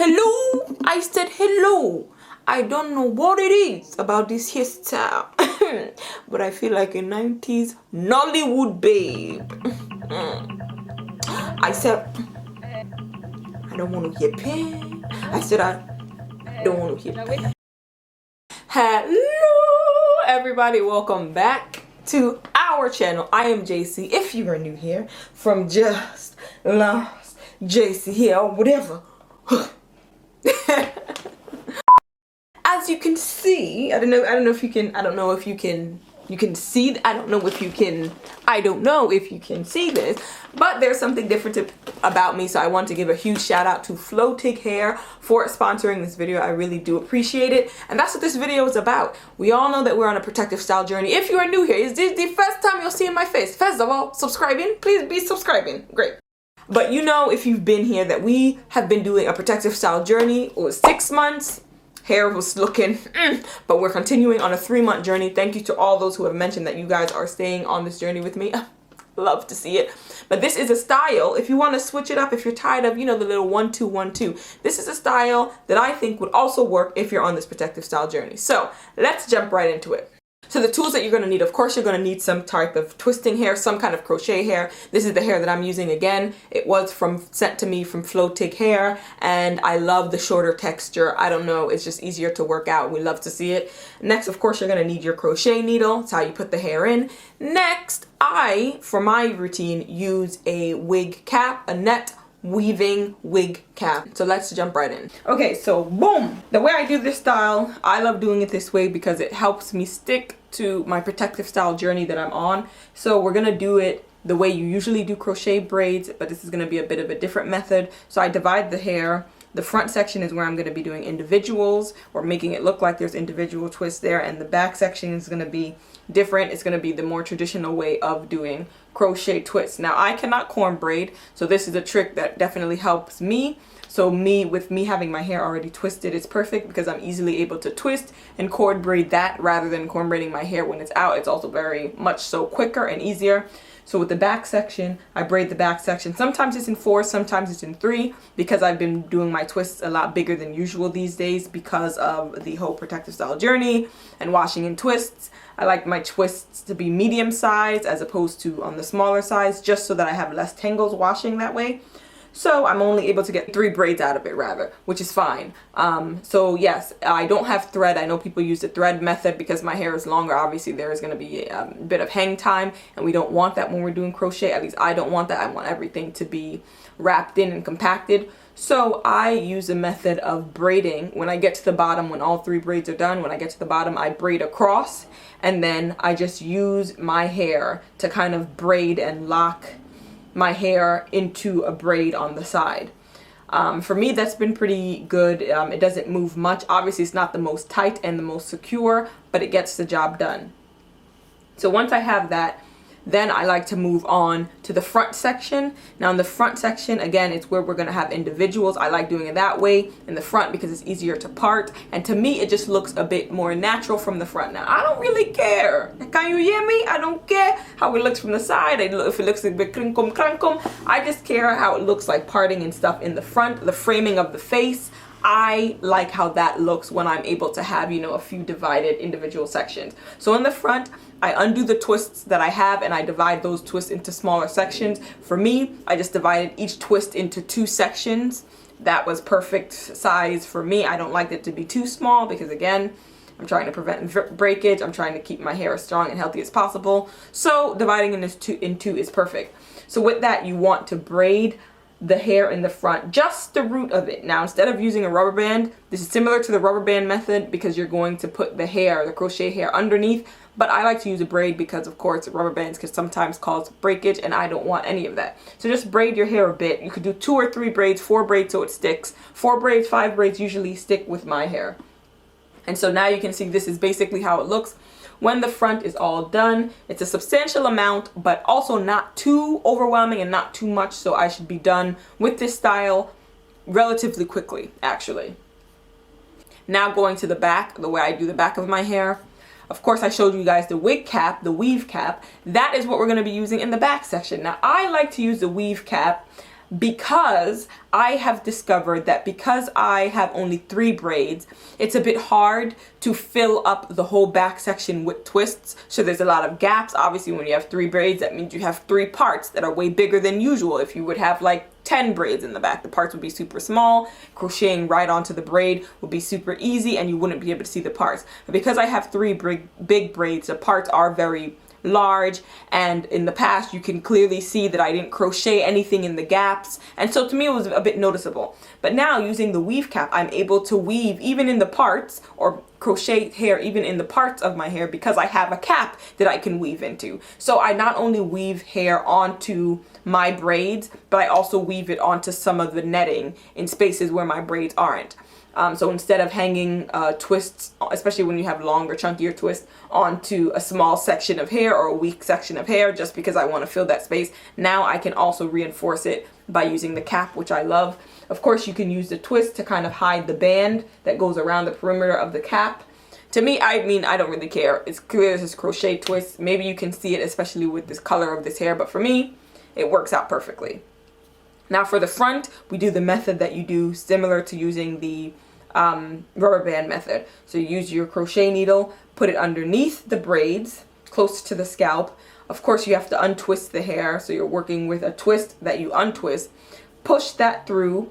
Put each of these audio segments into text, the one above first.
Hello, I said hello. I don't know what it is about this hairstyle, but I feel like a 90s Nollywood babe. I said, I don't want to hear pain. I said, I don't want to hear pain. Hello, everybody. Welcome back to our channel. I am JC. If you are new here, from JustLostJC here, or whatever. As you can see, I don't know if you can see this, but there's something different about me, so I want to give a huge shout out to Flotig hair for sponsoring this video. I really do appreciate it, and that's what this video is about. We all know that we're on a protective style journey. If you are new here, is this the first time you're seeing my face? First of all, subscribing, please be subscribing. Great. But you know, if you've been here, that we have been doing a protective style journey. It was 6 months. Hair was looking, but we're continuing on a 3-month journey. Thank you to all those who have mentioned that you guys are staying on this journey with me. Love to see it. But this is a style, if you want to switch it up, if you're tired of, you know, the little 1-2, 1-2, this is a style that I think would also work if you're on this protective style journey. So let's jump right into it. So the tools that you're going to need, of course, you're going to need some type of twisting hair, some kind of crochet hair. This is the hair that I'm using again. It was sent to me from Flotig hair, and I love the shorter texture. I don't know, it's just easier to work out. We love to see it. Next, of course, you're going to need your crochet needle. It's how you put the hair in. Next, for my routine, use a wig cap, a net weaving wig cap. So let's jump right in. Okay, so boom, the way I do this style, I love doing it this way because it helps me stick to my protective style journey that I'm on. So we're gonna do it the way you usually do crochet braids, but this is gonna be a bit of a different method. So I divide the hair. The front section is where I'm going to be doing individuals, or making it look like there's individual twists there, and the back section is going to be different. It's going to be the more traditional way of doing crochet twists. Now, I cannot corn braid, so this is a trick that definitely helps me. So with me having my hair already twisted, it's perfect because I'm easily able to twist and cord braid that rather than corn braiding my hair when it's out. It's also very much so quicker and easier. So with the back section, I braid the back section. Sometimes it's in 4, sometimes it's in 3, because I've been doing my twists a lot bigger than usual these days because of the whole protective style journey and washing in twists. I like my twists to be medium size as opposed to on the smaller size, just so that I have less tangles washing that way. So I'm only able to get 3 braids out of it rather, which is fine. So yes, I don't have thread. I know people use the thread method because my hair is longer. Obviously there is going to be a bit of hang time, and we don't want that when we're doing crochet. At least I don't want that. I want everything to be wrapped in and compacted. So I use a method of braiding. When I get to the bottom, when all 3 braids are done, when I get to the bottom, I braid across, and then I just use my hair to kind of braid and lock my hair into a braid on the side. For me, that's been pretty good. It doesn't move much. Obviously, it's not the most tight and the most secure, but it gets the job done. So once I have that, then I like to move on to the front section. Now in the front section, again, it's where we're gonna have individuals. I like doing it that way in the front because it's easier to part. And to me, it just looks a bit more natural from the front. Now, I don't really care. Can you hear me? I don't care how it looks from the side. If it looks a bit crinkum crankum, I just care how it looks like parting and stuff in the front, the framing of the face. I like how that looks when I'm able to have, you know, a few divided individual sections. So in the front, I undo the twists that I have and I divide those twists into smaller sections. For me, I just divided each twist into 2 sections. That was perfect size for me. I don't like it to be too small because, again, I'm trying to prevent breakage. I'm trying to keep my hair as strong and healthy as possible. So dividing in two is perfect. So with that, you want to braid the hair in the front, just the root of it. Now, instead of using a rubber band, this is similar to the rubber band method because you're going to put the hair, the crochet hair, underneath, but I like to use a braid because, of course, rubber bands can sometimes cause breakage, and I don't want any of that. So just braid your hair a bit. You could do 2 or 3 braids, 4 braids so it sticks. 4 braids, 5 braids usually stick with my hair. And so now you can see this is basically how it looks when the front is all done. It's a substantial amount, but also not too overwhelming and not too much, so I should be done with this style relatively quickly, actually. Now going to the back, the way I do the back of my hair. Of course, I showed you guys the wig cap, the weave cap. That is what we're going to be using in the back section. Now, I like to use the weave cap because I have discovered that because I have only 3 braids, it's a bit hard to fill up the whole back section with twists. So there's a lot of gaps. Obviously, when you have 3 braids, that means you have 3 parts that are way bigger than usual. If you would have like 10 braids in the back, the parts would be super small. Crocheting right onto the braid would be super easy and you wouldn't be able to see the parts. But because I have 3 big braids, the parts are very large, and in the past you can clearly see that I didn't crochet anything in the gaps, and so to me it was a bit noticeable. But now using the weave cap, I'm able to weave even in the parts, or crochet hair even in the parts of my hair, because I have a cap that I can weave into. So I not only weave hair onto my braids, but I also weave it onto some of the netting in spaces where my braids aren't. So instead of hanging twists, especially when you have longer, chunkier twists, onto a small section of hair or a weak section of hair just because I want to fill that space, now I can also reinforce it by using the cap, which I love. Of course, you can use the twist to kind of hide the band that goes around the perimeter of the cap. To me, I mean, I don't really care. It's clear this is crochet twist. Maybe you can see it, especially with this color of this hair, but for me, it works out perfectly. Now for the front, we do the method that you do similar to using the rubber band method. So you use your crochet needle, put it underneath the braids, close to the scalp. Of course, you have to untwist the hair, so you're working with a twist that you untwist. Push that through,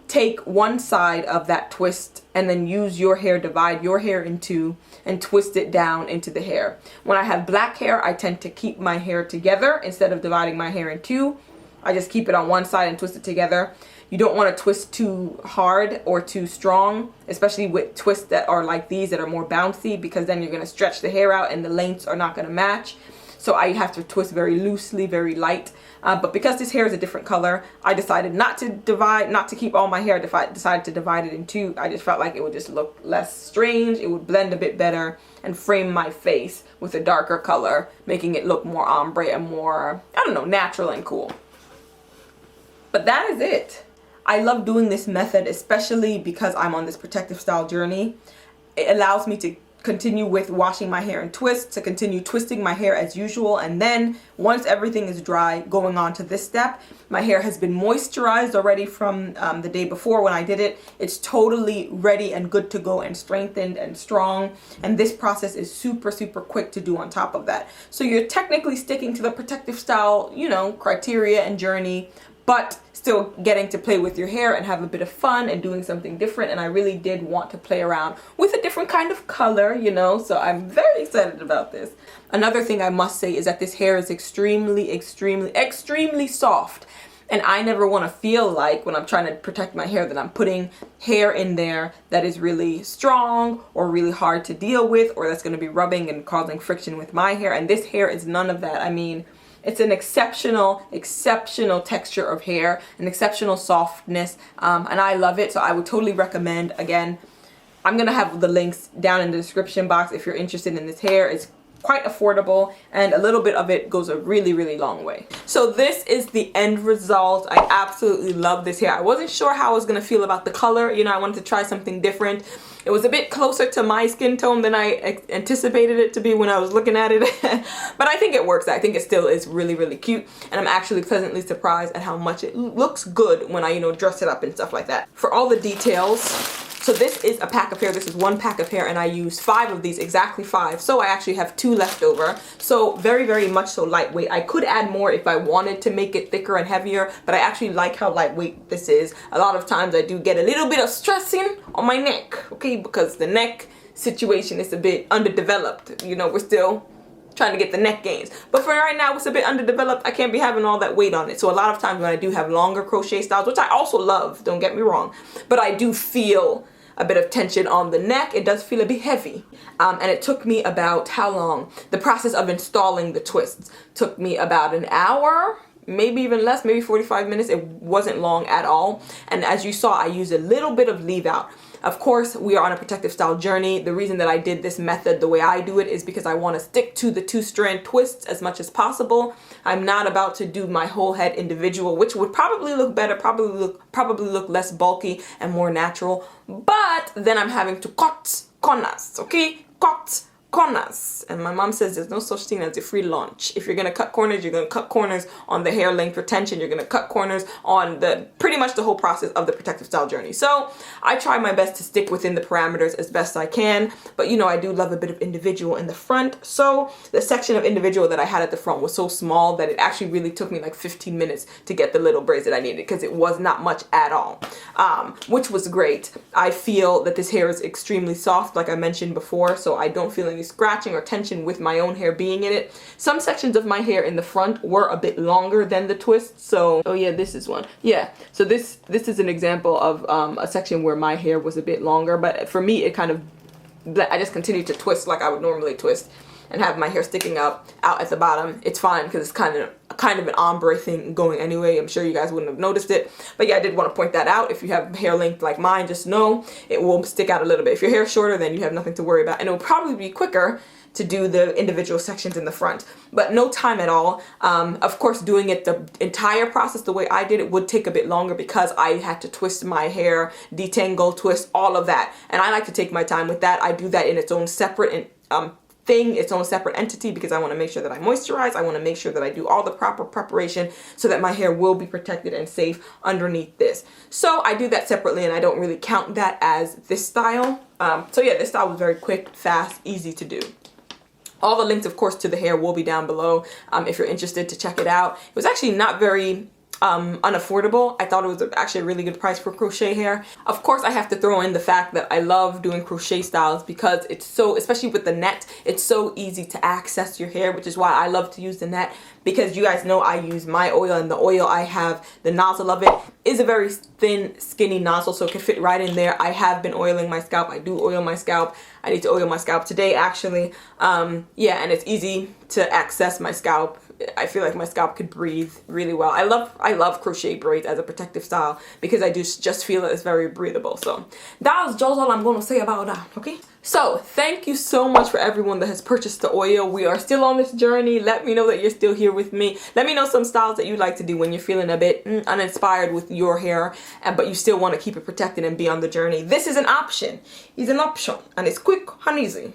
take one side of that twist, and then use your hair, divide your hair in 2, and twist it down into the hair. When I have black hair, I tend to keep my hair together instead of dividing my hair in 2. I just keep it on one side and twist it together. You don't want to twist too hard or too strong, especially with twists that are like these that are more bouncy, because then you're going to stretch the hair out and the lengths are not going to match. So I have to twist very loosely, very light. But because this hair is a different color, I decided not to keep all my hair, decided to divide it in 2. I just felt like it would just look less strange. It would blend a bit better and frame my face with a darker color, making it look more ombre and more, I don't know, natural and cool. But that is it. I love doing this method, especially because I'm on this protective style journey. It allows me to continue with washing my hair in twists, to continue twisting my hair as usual, and then once everything is dry, going on to this step. My hair has been moisturized already from the day before when I did it. It's totally ready and good to go and strengthened and strong, and this process is super quick to do on top of that. So you're technically sticking to the protective style, you know, criteria and journey, but still getting to play with your hair and have a bit of fun and doing something different. And I really did want to play around with a different kind of color, you know, so I'm very excited about this. Another thing I must say is that this hair is extremely soft. And I never want to feel like when I'm trying to protect my hair that I'm putting hair in there that is really strong or really hard to deal with, or that's going to be rubbing and causing friction with my hair. And this hair is none of that. I mean, it's an exceptional texture of hair, an exceptional softness, and I love it. So I would totally recommend. Again, I'm gonna have the links down in the description box if you're interested in this hair. It's quite affordable, and a little bit of it goes a really long way. So this is the end result. I absolutely love this hair. I wasn't sure how I was gonna feel about the color. You know, I wanted to try something different. It was a bit closer to my skin tone than I anticipated it to be when I was looking at it. But I think it works. I think it still is really cute, and I'm actually pleasantly surprised at how much it looks good when I, you know, dress it up and stuff like that. For all the details, so this is a pack of hair. This is 1 pack of hair, and I used 5 of these, exactly 5. So I actually have 2 left over. So very much so lightweight. I could add more if I wanted to make it thicker and heavier, but I actually like how lightweight this is. A lot of times I do get a little bit of stressing on my neck, okay, because the neck situation is a bit underdeveloped. You know, we're still trying to get the neck gains, but for right now it's a bit underdeveloped. I can't be having all that weight on it. So a lot of times when I do have longer crochet styles, which I also love, don't get me wrong, but I do feel a bit of tension on the neck. It does feel a bit heavy, and it took me about, how long? The process of installing the twists took me about an hour, maybe even less, maybe 45 minutes. It wasn't long at all. And as you saw, I used a little bit of leave out. Of course, we are on a protective style journey. The reason that I did this method the way I do it is because I want to stick to the 2-strand twists as much as possible. I'm not about to do my whole head individual, which would probably look better, probably look less bulky and more natural. But then I'm having to cut corners, okay? Cut corners. And my mom says there's no such thing as a free lunch. If you're gonna cut corners, you're gonna cut corners on the hair length retention. You're gonna cut corners on the pretty much the whole process of the protective style journey. So I try my best to stick within the parameters as best I can. But you know, I do love a bit of individual in the front. So the section of individual that I had at the front was so small that it actually really took me like 15 minutes to get the little braids that I needed, because it was not much at all, which was great. I feel that this hair is extremely soft, like I mentioned before, so I don't feel any scratching or tension with my own hair being in it. Some sections of my hair in the front were a bit longer than the twist, so oh yeah, this is one. Yeah, so this is an example of a section where my hair was a bit longer, but for me it kind of, I just continued to twist like I would normally twist and have my hair sticking out at the bottom. It's fine because it's kind of an ombre thing going anyway. I'm sure you guys wouldn't have noticed it, but yeah, I did want to point that out. If you have hair length like mine, just know it will stick out a little bit. If your hair is shorter, then you have nothing to worry about, and it will probably be quicker to do the individual sections in the front, but no time at all. Of course, doing it the entire process the way I did it would take a bit longer because I had to twist my hair, detangle, twist, all of that, and I like to take my time with that. I do that in its own separate thing, its own separate entity, because I want to make sure that I moisturize. I want to make sure that I do all the proper preparation so that my hair will be protected and safe underneath this. So I do that separately, and I don't really count that as this style. So yeah, this style was very quick, fast, easy to do. All the links, of course, to the hair will be down below if you're interested to check it out. It was actually not very unaffordable. I thought it was actually a really good price for crochet hair. Of course, I have to throw in the fact that I love doing crochet styles because it's so, especially with the net, it's so easy to access your hair, which is why I love to use the net, because you guys know I use my oil, and the oil I have, the nozzle of it is a very thin, skinny nozzle, so it can fit right in there. I have been oiling my scalp. I do oil my scalp. I need to oil my scalp today, actually. Yeah, and it's easy to access my scalp. I feel like my scalp could breathe really well. I love crochet braids as a protective style because I just feel it's very breathable. So that was just all I'm going to say about that, okay? So thank you so much for everyone that has purchased the oil. We are still on this journey. Let me know that you're still here with me. Let me know some styles that you like to do when you're feeling a bit uninspired with your hair, but you still want to keep it protected and be on the journey. This is an option. It's an option, and it's quick and easy.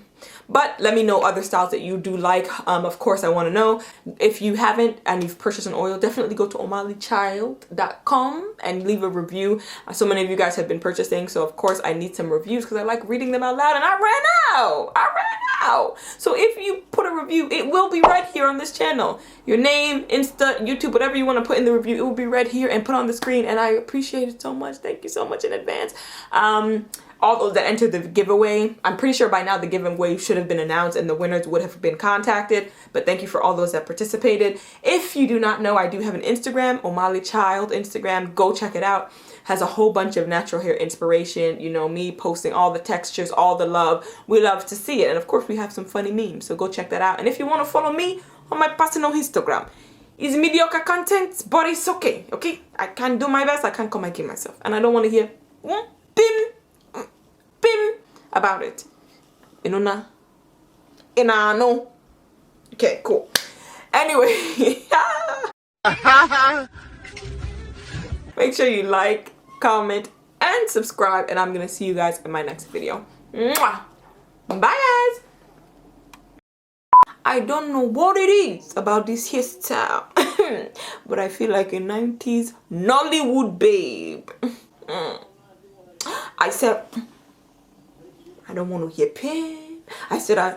But let me know other styles that you do like. Of course, I want to know. If you haven't and you've purchased an oil, definitely go to OMALICHILD.com and leave a review. So many of you guys have been purchasing, so of course I need some reviews because I like reading them out loud, and I ran out. So if you put a review, it will be right here on this channel. Your name, Insta, YouTube, whatever you want to put in the review, it will be right here and put on the screen, and I appreciate it so much. Thank you so much in advance. All those that entered the giveaway, I'm pretty sure by now the giveaway should have been announced and the winners would have been contacted, but thank you for all those that participated. If you do not know, I do have an Instagram, OMALICHILD Instagram. Go check it out. Has a whole bunch of natural hair inspiration. You know, me posting all the textures, all the love. We love to see it, and of course we have some funny memes, so go check that out. And if you want to follow me on my personal Instagram, it's mediocre content, but it's okay, okay? I can do my best. I can't come and kill myself, and I don't want to hear bim about it. Inuna. Inano. Okay, cool. Anyway. Make sure you like, comment, and subscribe, and I'm gonna see you guys in my next video. Mwah. Bye guys. I don't know what it is about this hairstyle, but I feel like a 90s Nollywood babe. I said I don't want to hear pain. I said I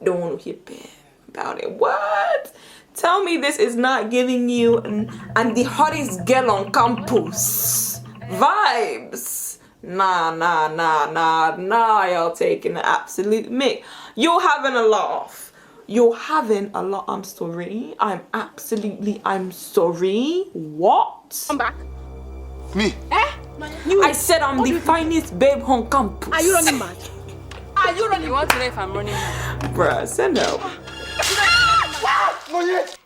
don't want to hear pain about it. What? Tell me this is not giving you I'm the hottest girl on campus vibes. Nah, y'all taking the absolute mic. You're having a laugh. You're having a laugh. I'm sorry. I'm sorry. What? Come back. Me? I said I'm the finest babe on campus. Are you running mad? Are you running? You want to know if I'm running mad? Bruh, send out. Not yet.